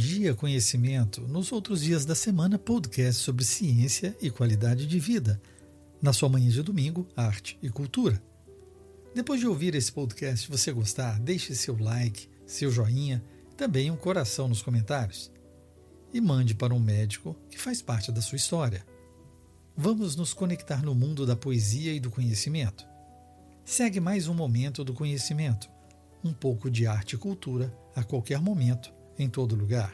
Dia Conhecimento, nos outros dias da semana, podcast sobre ciência e qualidade de vida. Na sua manhã de domingo, arte e cultura. Depois de ouvir esse podcast, se você gostar, deixe seu like, seu joinha, também um coração nos comentários. E mande para um médico que faz parte da sua história. Vamos nos conectar no mundo da poesia e do conhecimento. Segue mais um momento do conhecimento. Um pouco de arte e cultura a qualquer momento, em todo lugar.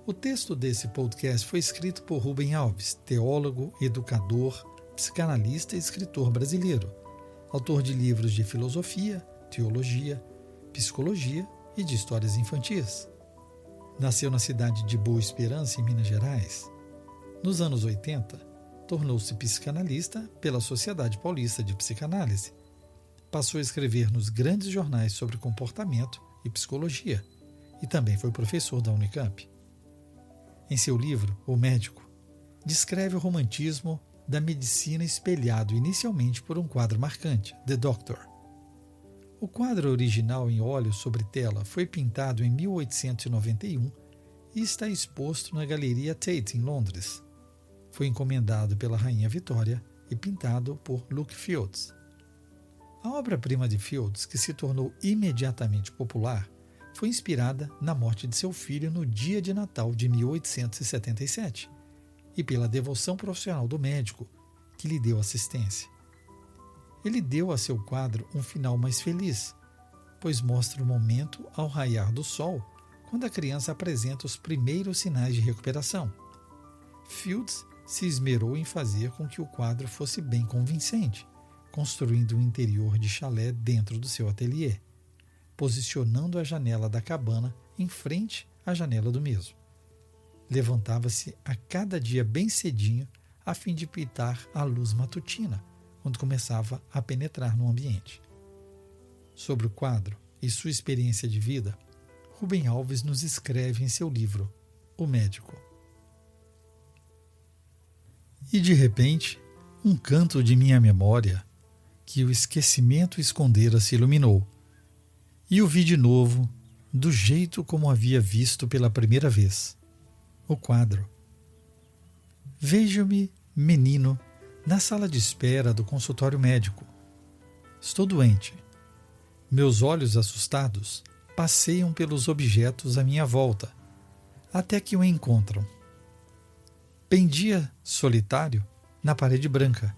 O texto desse podcast foi escrito por Rubem Alves, teólogo, educador, psicanalista e escritor brasileiro, autor de livros de filosofia, teologia, psicologia e de histórias infantis. Nasceu na cidade de Boa Esperança, em Minas Gerais. Nos anos 80, tornou-se psicanalista pela Sociedade Paulista de Psicanálise. Passou a escrever nos grandes jornais sobre comportamento e psicologia e também foi professor da Unicamp. Em seu livro, O Médico, descreve o romantismo da medicina espelhado inicialmente por um quadro marcante, The Doctor. O quadro original em óleo sobre tela foi pintado em 1891 e está exposto na Galeria Tate, em Londres. Foi encomendado pela Rainha Vitória e pintado por Luke Fields. A obra-prima de Fields, que se tornou imediatamente popular, foi inspirada na morte de seu filho no dia de Natal de 1877 e pela devoção profissional do médico que lhe deu assistência. Ele deu a seu quadro um final mais feliz, pois mostra o momento ao raiar do sol, quando a criança apresenta os primeiros sinais de recuperação. Fields se esmerou em fazer com que o quadro fosse bem convincente, construindo um interior de chalé dentro do seu ateliê, posicionando a janela da cabana em frente à janela do mesmo. Levantava-se a cada dia bem cedinho a fim de pintar a luz matutina, quando começava a penetrar no ambiente. Sobre o quadro e sua experiência de vida, Rubem Alves nos escreve em seu livro, O Médico. E de repente, um canto de minha memória, que o esquecimento escondera, se iluminou, e o vi de novo, do jeito como havia visto pela primeira vez. O quadro. Vejo-me, menino, na sala de espera do consultório médico. Estou doente. Meus olhos assustados passeiam pelos objetos à minha volta, até que o encontram. Pendia, solitário, na parede branca.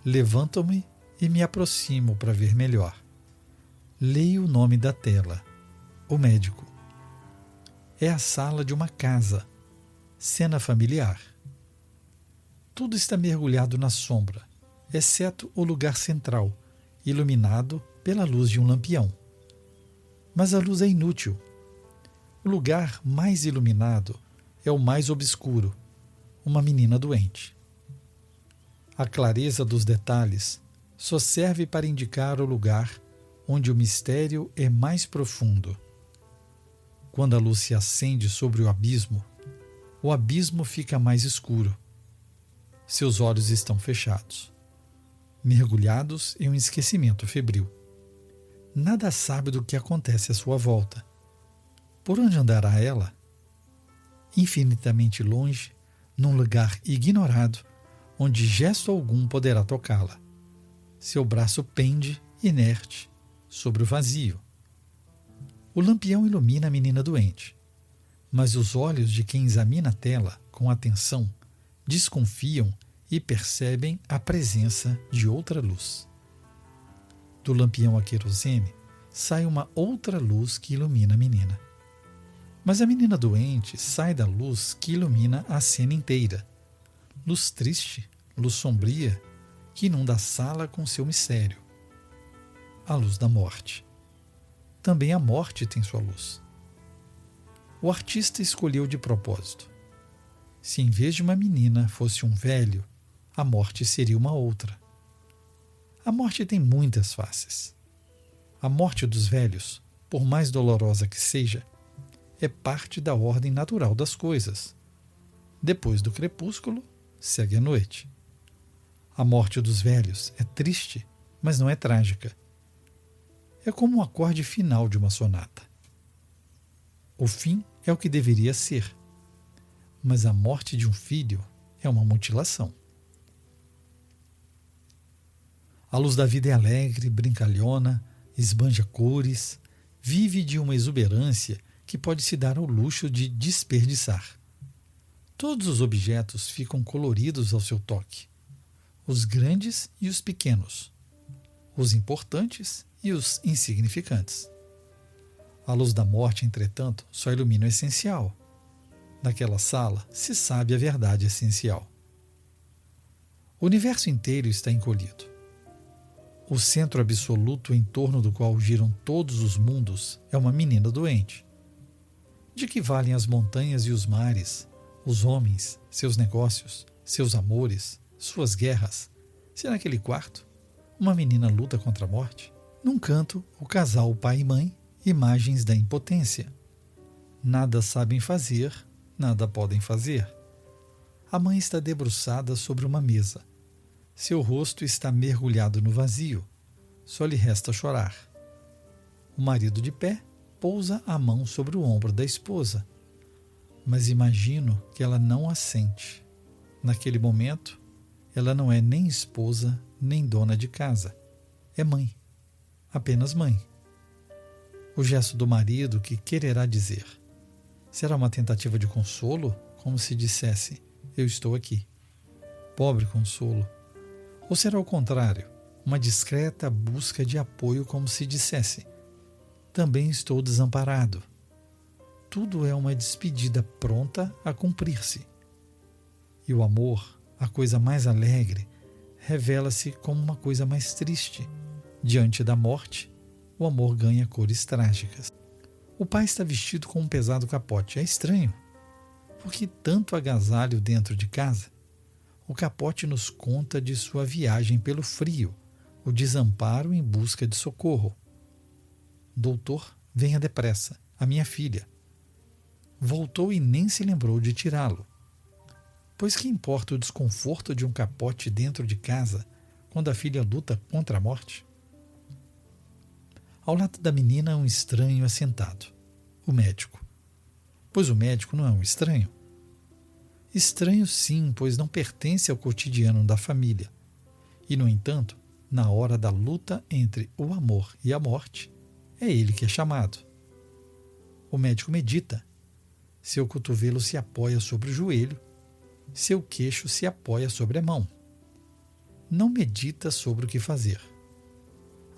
Levanto-me e me aproximo para ver melhor. Leio o nome da tela. O Médico. É a sala de uma casa. Cena familiar. Tudo está mergulhado na sombra, exceto o lugar central, iluminado pela luz de um lampião. Mas a luz é inútil. O lugar mais iluminado é o mais obscuro, uma menina doente. A clareza dos detalhes só serve para indicar o lugar onde o mistério é mais profundo. Quando a luz se acende sobre o abismo fica mais escuro. Seus olhos estão fechados, mergulhados em um esquecimento febril. Nada sabe do que acontece à sua volta. Por onde andará ela? Infinitamente longe, num lugar ignorado, onde gesto algum poderá tocá-la. Seu braço pende, inerte, sobre o vazio. O lampião ilumina a menina doente, mas os olhos de quem examina a tela com atenção desconfiam e percebem a presença de outra luz. Do lampião a querosene sai uma outra luz que ilumina a menina. Mas a menina doente sai da luz que ilumina a cena inteira. Luz triste, luz sombria, que inunda a sala com seu mistério. A luz da morte. Também a morte tem sua luz. O artista escolheu de propósito. Se em vez de uma menina fosse um velho, a morte seria uma outra. A morte tem muitas faces. A morte dos velhos, por mais dolorosa que seja, é parte da ordem natural das coisas. Depois do crepúsculo, segue a noite. A morte dos velhos é triste, mas não é trágica. é como o acorde final de uma sonata. O fim é o que deveria ser, mas a morte de um filho é uma mutilação. A luz da vida é alegre, brincalhona, esbanja cores, vive de uma exuberância que pode se dar ao luxo de desperdiçar. Todos os objetos ficam coloridos ao seu toque, os grandes e os pequenos, os importantes e os insignificantes. A luz da morte, entretanto, só ilumina o essencial. Naquela sala se sabe a verdade essencial. O universo inteiro está encolhido. O centro absoluto em torno do qual giram todos os mundos é uma menina doente. De que valem as montanhas e os mares, os homens, seus negócios, seus amores, suas guerras, se naquele quarto uma menina luta contra a morte? Num canto, o casal pai e mãe, imagens da impotência. Nada sabem fazer, nada podem fazer. A mãe está debruçada sobre uma mesa. Seu rosto está mergulhado no vazio. Só lhe resta chorar. O marido de pé pousa a mão sobre o ombro da esposa. Mas imagino que ela não a sente. Naquele momento, ela não é nem esposa, nem dona de casa. É mãe. Apenas mãe. O gesto do marido, que quererá dizer? Será uma tentativa de consolo, como se dissesse: eu estou aqui. Pobre consolo. Ou será o contrário, uma discreta busca de apoio, como se dissesse: também estou desamparado. Tudo é uma despedida pronta a cumprir-se. E o amor, a coisa mais alegre, revela-se como uma coisa mais triste. Diante da morte, o amor ganha cores trágicas. O pai está vestido com um pesado capote. É estranho. Por que tanto agasalho dentro de casa? O capote nos conta de sua viagem pelo frio, o desamparo em busca de socorro. Doutor, venha depressa, a minha filha. Voltou e nem se lembrou de tirá-lo. Pois que importa o desconforto de um capote dentro de casa quando a filha luta contra a morte? Ao lado da menina, um estranho assentado. O médico. Pois o médico não é um estranho. Estranho sim, pois não pertence ao cotidiano da família. E, no entanto, na hora da luta entre o amor e a morte, é ele que é chamado. O médico medita. Seu cotovelo se apoia sobre o joelho, seu queixo se apoia sobre a mão. Não medita sobre o que fazer.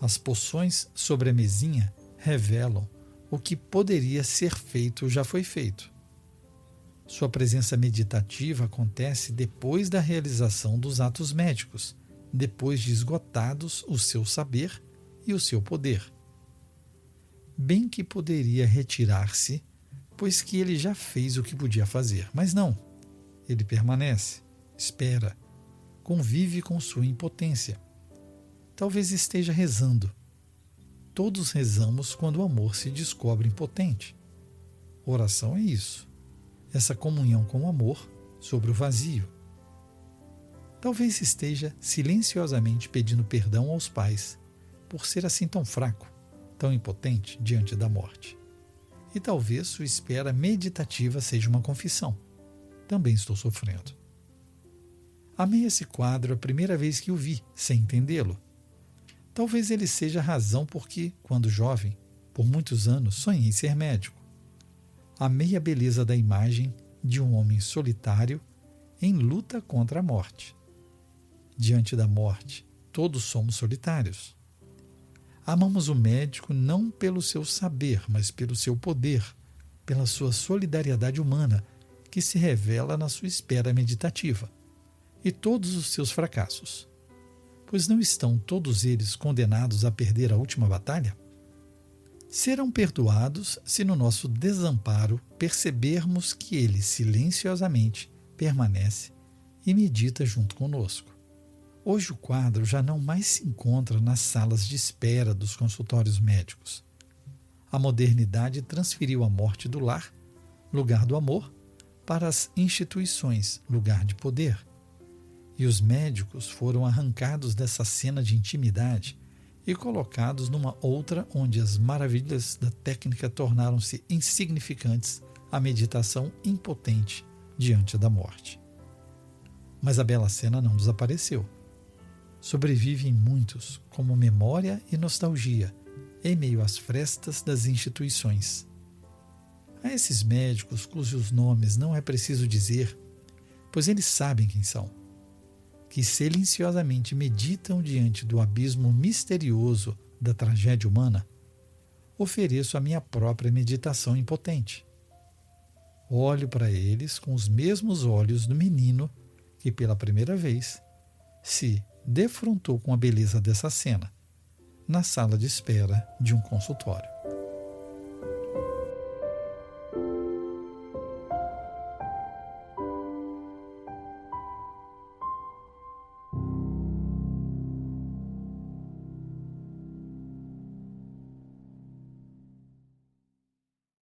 As poções sobre a mesinha revelam o que poderia ser feito já foi feito. Sua presença meditativa acontece depois da realização dos atos médicos, depois de esgotados o seu saber e o seu poder. Bem que poderia retirar-se, pois que ele já fez o que podia fazer, mas não. Ele permanece, espera, convive com sua impotência. Talvez esteja rezando. Todos rezamos quando o amor se descobre impotente. Oração é isso. Essa comunhão com o amor sobre o vazio. Talvez esteja silenciosamente pedindo perdão aos pais por ser assim tão fraco, tão impotente diante da morte. E talvez sua espera meditativa seja uma confissão. Também estou sofrendo. Amei esse quadro a primeira vez que o vi, sem entendê-lo. Talvez ele seja a razão porque, quando jovem, por muitos anos, sonhei ser médico. Amei a beleza da imagem de um homem solitário em luta contra a morte. Diante da morte, todos somos solitários. Amamos o médico não pelo seu saber, mas pelo seu poder, pela sua solidariedade humana, que se revela na sua espera meditativa, e todos os seus fracassos. Pois não estão todos eles condenados a perder a última batalha? Serão perdoados se no nosso desamparo percebermos que ele silenciosamente permanece e medita junto conosco. Hoje o quadro já não mais se encontra nas salas de espera dos consultórios médicos. A modernidade transferiu a morte do lar, lugar do amor, para as instituições, lugar de poder. E os médicos foram arrancados dessa cena de intimidade e colocados numa outra onde as maravilhas da técnica tornaram-se insignificantes à meditação impotente diante da morte. Mas a bela cena não desapareceu. Sobrevive em muitos como memória e nostalgia em meio às frestas das instituições. A esses médicos cujos nomes não é preciso dizer, pois eles sabem quem são, que silenciosamente meditam diante do abismo misterioso da tragédia humana, ofereço a minha própria meditação impotente. Olho para eles com os mesmos olhos do menino que pela primeira vez se defrontou com a beleza dessa cena, na sala de espera de um consultório.